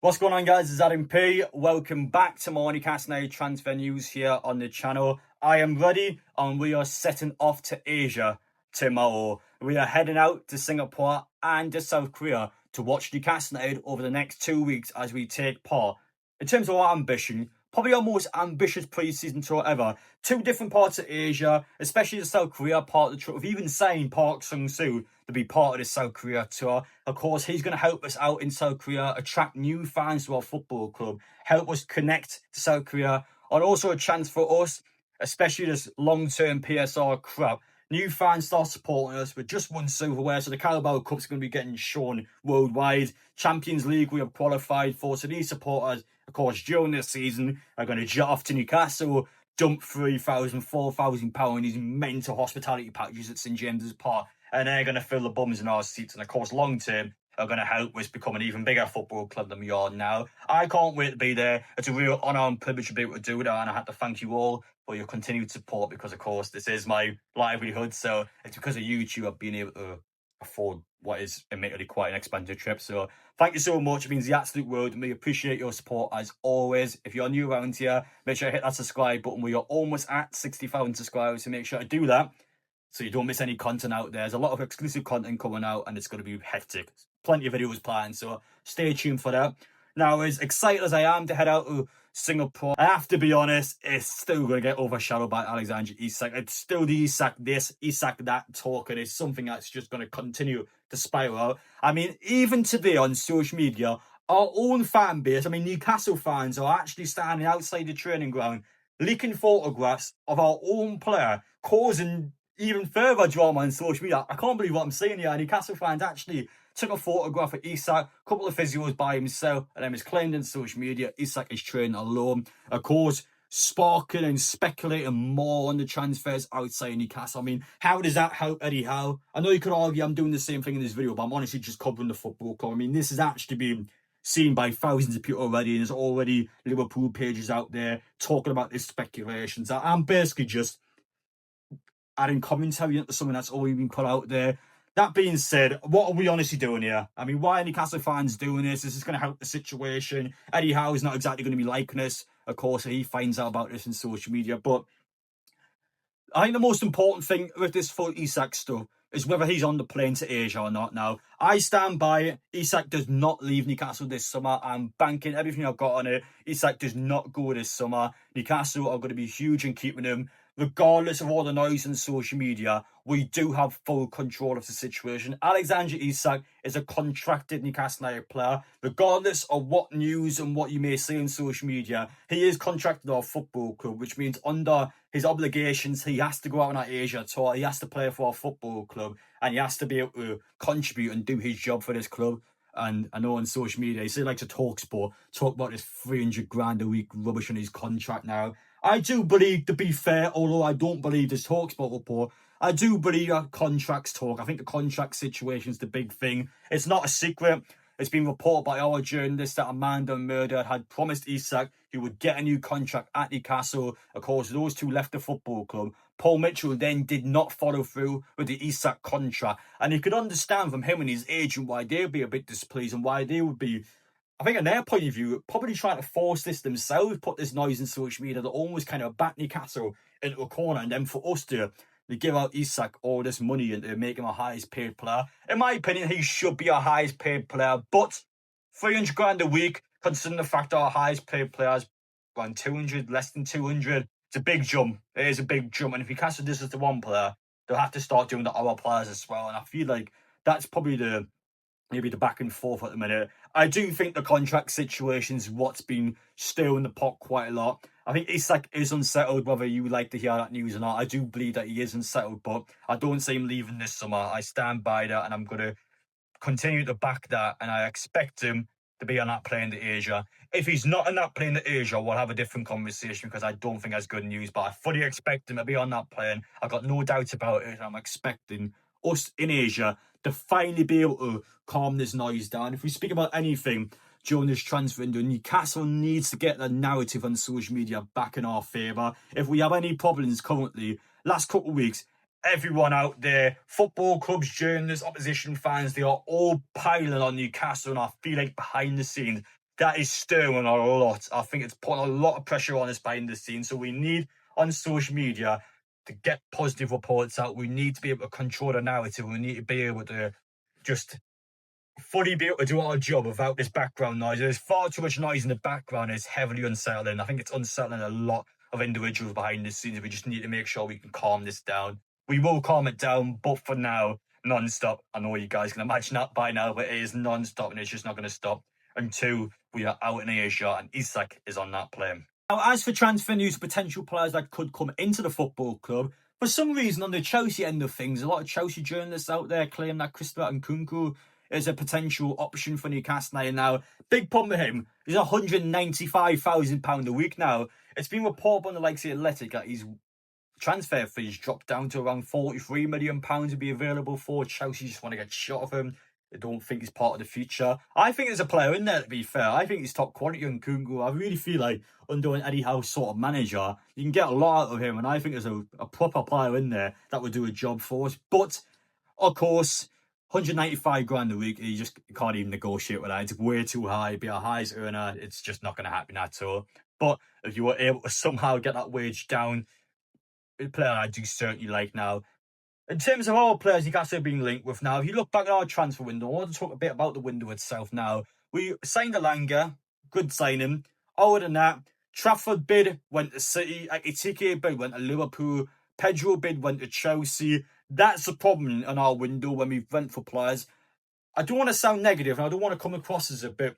What's going on, guys? It's Adam P. Welcome back to more Newcastle United transfer news here on the channel. I am ready and we are setting off to Asia tomorrow. We are heading out to Singapore and to South Korea to watch Newcastle United over the next 2 weeks as we take part. In terms of our ambition, probably our most ambitious pre-season tour ever. 2 different parts of Asia, especially the South Korea part of the tour. We've even signed Park Sung-soo to be part of the South Korea tour. Of course, he's going to help us out in South Korea, attract new fans to our football club, help us connect to South Korea, and also a chance for us, especially this long-term PSR crap. New fans start supporting us with just one silverware, so the Carabao Cup's going to be getting shown worldwide. Champions League we have qualified for, so these supporters, of course, during this season are going to jet off to Newcastle, dump £3,000, £4,000 in these mental hospitality packages at St James's Park, and they're going to fill the bums in our seats, and of course, long term, are going to help us become an even bigger football club than we are now. I can't wait to be there. It's a real honour and privilege to be able to do that, and I have to thank you all for your continued support because, of course, this is my livelihood. So it's because of YouTube I've been able to afford what is admittedly quite an expensive trip. So thank you so much. It means the absolute world to me. Appreciate your support as always. If you're new around here, make sure to hit that subscribe button. We are almost at 60,000 subscribers, so make sure to do that so you don't miss any content out there. There's a lot of exclusive content coming out and it's going to be hectic. Plenty of videos planned, so stay tuned for that. Now, as excited as I am to head out to Singapore, I have to be honest, it's still going to get overshadowed by Alexander Isak. It's still the Isak this, Isak that talk, and it's something that's just going to continue to spiral out. I mean, even today on social media, our own fan base, Newcastle fans are actually standing outside the training ground, leaking photographs of our own player, causing even further drama on social media. I can't believe what I'm saying here. Newcastle fans actually took a photograph of Isak, a couple of physios by himself, and then was claimed in social media Isak is training alone. Of course, sparking and speculating more on the transfers outside Newcastle. How does that help Eddie Howe? I know you could argue I'm doing the same thing in this video, but I'm honestly just covering the football club. This has actually been seen by thousands of people already, and there's already Liverpool pages out there talking about this speculations. I'm basically just adding commentary into something that's already been put out there. That being said, what are we honestly doing here? Why are Newcastle fans doing this? Is this going to help the situation? Eddie Howe is not exactly going to be liking this. Of course, he finds out about this in social media. But I think the most important thing with this full Isak stuff is whether he's on the plane to Asia or not. Now, I stand by it. Isak does not leave Newcastle this summer. I'm banking everything I've got on it. Isak does not go this summer. Newcastle are going to be huge in keeping him. Regardless of all the noise on social media, we do have full control of the situation. Alexander Isak is a contracted Newcastle United player. Regardless of what news and what you may see on social media, he is contracted our football club, which means under his obligations, he has to go out on our Asia tour, he has to play for our football club, and he has to be able to contribute and do his job for this club. And I know on social media, he still likes to talk about this 300 grand a week rubbish on his contract now. I do believe, to be fair, although I don't believe this TalkSport report, I do believe that contracts talk. I think the contract situation is the big thing. It's not a secret. It's been reported by our journalists that Amanda Murder had promised Isak he would get a new contract at Newcastle. Of course, those two left the football club. Paul Mitchell then did not follow through with the Isak contract. And you could understand from him and his agent why they'd be a bit displeased and why they would be, I think, in their point of view, probably trying to force this themselves, put this noise in social media that almost kind of back Newcastle into a corner, and then for us to give out Isak all this money and to make him a highest paid player. In my opinion, he should be our highest paid player, but 300 grand a week, considering the fact that our highest paid players around 200, less than 200, it's a big jump. It is a big jump, and if Newcastle does this to one player, they'll have to start doing that to other players as well, and I feel like that's probably maybe the back and forth at the minute. I do think the contract situation is what's been stirring the pot quite a lot. I think Isak is unsettled, whether you would like to hear that news or not. I do believe that he is unsettled, but I don't see him leaving this summer. I stand by that, and I'm going to continue to back that, and I expect him to be on that plane to Asia. If he's not on that plane to Asia, we'll have a different conversation because I don't think that's good news, but I fully expect him to be on that plane. I've got no doubt about it, and I'm expecting us in Asia to finally be able to calm this noise down. If we speak about anything during this transfer window, Newcastle needs to get the narrative on social media back in our favour. If we have any problems currently, last couple of weeks, everyone out there, football clubs, journalists, opposition fans, they are all piling on Newcastle, and I feel like behind the scenes, that is stirring a lot. I think it's putting a lot of pressure on us behind the scenes. So we need on social media to get positive reports out. We need to be able to control the narrative. We need to be able to just fully be able to do our job without this background noise. There's far too much noise in the background. It's heavily unsettling. I think it's unsettling a lot of individuals behind the scenes. We just need to make sure we can calm this down. We will calm it down, but for now, non-stop. I know you guys can imagine that by now, but it is non-stop and it's just not going to stop until we are out in Asia and Isak is on that plane. Now, as for transfer news, potential players that could come into the football club, for some reason on the Chelsea end of things, a lot of Chelsea journalists out there claim that Christopher Nkunku is a potential option for Newcastle United now. Big problem with him, he's £195,000 a week now. It's been reported on the likes of Athletic that his transfer fees dropped down to around £43 million to be available for. Chelsea just want to get shot of him. They don't think he's part of the future. I think there's a player in there, to be fair. I think he's top quality on Nkunku. I really feel like under an Eddie Howe sort of manager, you can get a lot out of him. And I think there's a proper player in there that would do a job for us. But, of course, 195 grand a week, you just can't even negotiate with that. It's way too high. Be our highest earner. It's just not going to happen at all. But if you were able to somehow get that wage down, a player I do certainly like now. In terms of all players Newcastle have been linked with now, if you look back at our transfer window, I want to talk a bit about the window itself now. We signed Alanga, good signing. Other than that, Trafford bid went to City, Ekitike bid went to Liverpool, Pedro bid went to Chelsea. That's the problem in our window when we went for players. I don't want to sound negative and I don't want to come across as a bit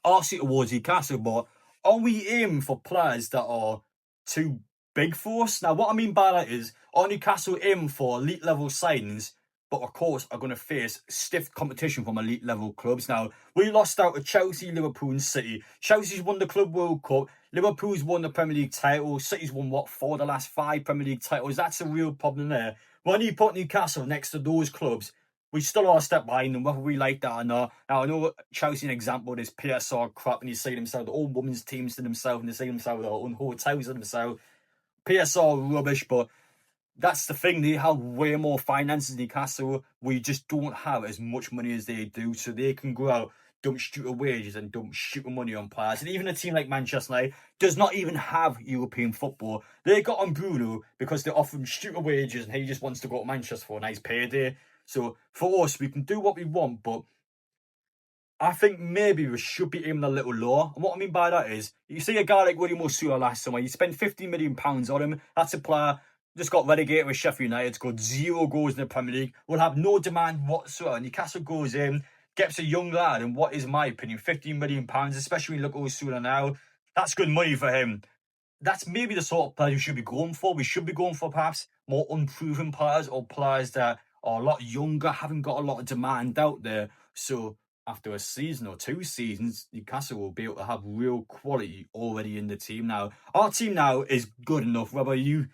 arsey towards Newcastle, but are we aiming for players that are too big for us? Now, what I mean by that is, are Newcastle aiming for elite level signings, but of course are going to face stiff competition from elite level clubs? Now, we lost out to Chelsea, Liverpool and City. Chelsea's won the Club World Cup. Liverpool's won the Premier League title. City's won, what, 4 of the last 5 Premier League titles? That's a real problem there. When you put Newcastle next to those clubs, we still are a step behind them, whether we like that or not. Now, I know Chelsea, an example, this PSR crap, and you see themselves, the old women's teams to themselves, and they see themselves, their own hotels to themselves. PSR rubbish, but that's the thing. They have way more finances than Newcastle. We just don't have as much money as they do, so they can go out, dump stupid wages and dump stupid money on players. And even a team like Manchester United does not even have European football. They got on Bruno because they offer him stupid wages and he just wants to go to Manchester for a nice payday. So for us, we can do what we want, but I think maybe we should be aiming a little lower. And what I mean by that is, you see a guy like William Osula last summer, you spend £50 million on him. That's a player just got relegated with Sheffield United, scored 0 goals in the Premier League, will have no demand whatsoever. Newcastle goes in, gets a young lad, and what is my opinion, £15 million, especially when you look at Osula now, that's good money for him. That's maybe the sort of players we should be going for. We should be going for perhaps more unproven players or players that are a lot younger, haven't got a lot of demand out there. So after a season or 2 seasons, Newcastle will be able to have real quality already in the team now. Our team now is good enough, whether you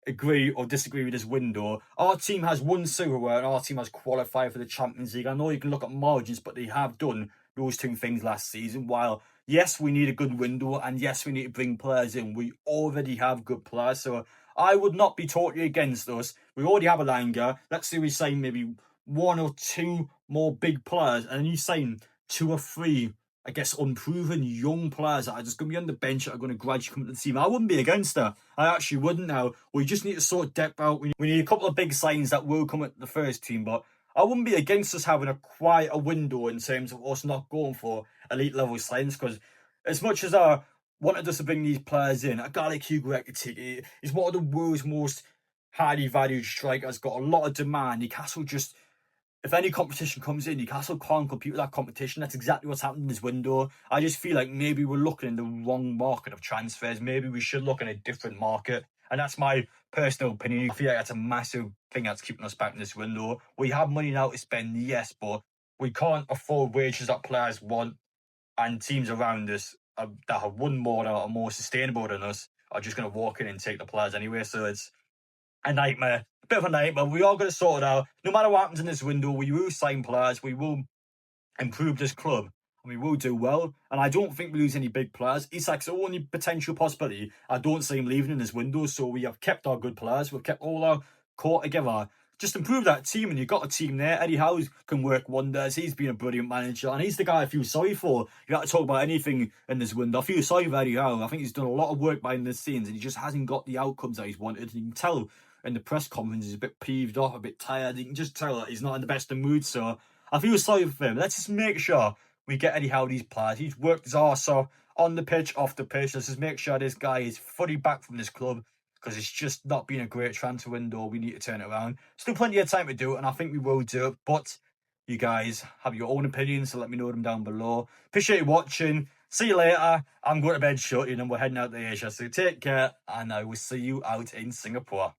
agree or disagree with this window. Our team has won silverware and our team has qualified for the Champions League. I know you can look at margins, but they have done those 2 things last season. While, yes, we need a good window and yes, we need to bring players in, we already have good players. So I would not be totally against us. We already have a Langer. Let's say we sign maybe 1 or 2 more big players, and then you sign 2 or 3, I guess, unproven young players that are just going to be on the bench that are going to gradually come to the team. I wouldn't be against that. I actually wouldn't now. We just need to sort depth out. We need a couple of big signs that will come at the first team, but I wouldn't be against us having a quieter window in terms of us not going for elite level signings, because as much as I wanted us to bring these players in, a guy like Hugo Ekitike is one of the world's most highly valued strikers, got a lot of demand. Newcastle just, if any competition comes in, Newcastle can't compete with that competition. That's exactly what's happened in this window. I just feel like maybe we're looking in the wrong market of transfers. Maybe we should look in a different market. And that's my personal opinion. I feel like that's a massive thing that's keeping us back in this window. We have money now to spend, yes, but we can't afford wages that players want. And teams around us that have won more, that are more sustainable than us, are just going to walk in and take the players anyway. So it's a nightmare. A bit of a nightmare. We are going to sort it out. No matter what happens in this window, we will sign players. We will improve this club. And we will do well. And I don't think we lose any big players. Isak's the only potential possibility. I don't see him leaving in this window. So we have kept our good players. We've kept all our core together. just improve that team, and you've got a team there. Eddie Howe can work wonders. He's been a brilliant manager, and he's the guy I feel sorry for. You have to talk about anything in this window. I feel sorry for Eddie Howe. I think he's done a lot of work behind the scenes, and he just hasn't got the outcomes that he's wanted. And you can tell in the press conference he's a bit peeved off, a bit tired. You can just tell that he's not in the best of moods. So I feel sorry for him. Let's just make sure we get Eddie Howe these players. He's worked his arse off on the pitch, off the pitch. Let's just make sure this guy is fully back from this club, because it's just not been a great transfer window. We need to turn it around. Still plenty of time to do it, and I think we will do it. But you guys have your own opinions, so let me know them down below. Appreciate you watching. See you later. I'm going to bed shortly, and we're heading out to Asia. So take care, and I will see you out in Singapore.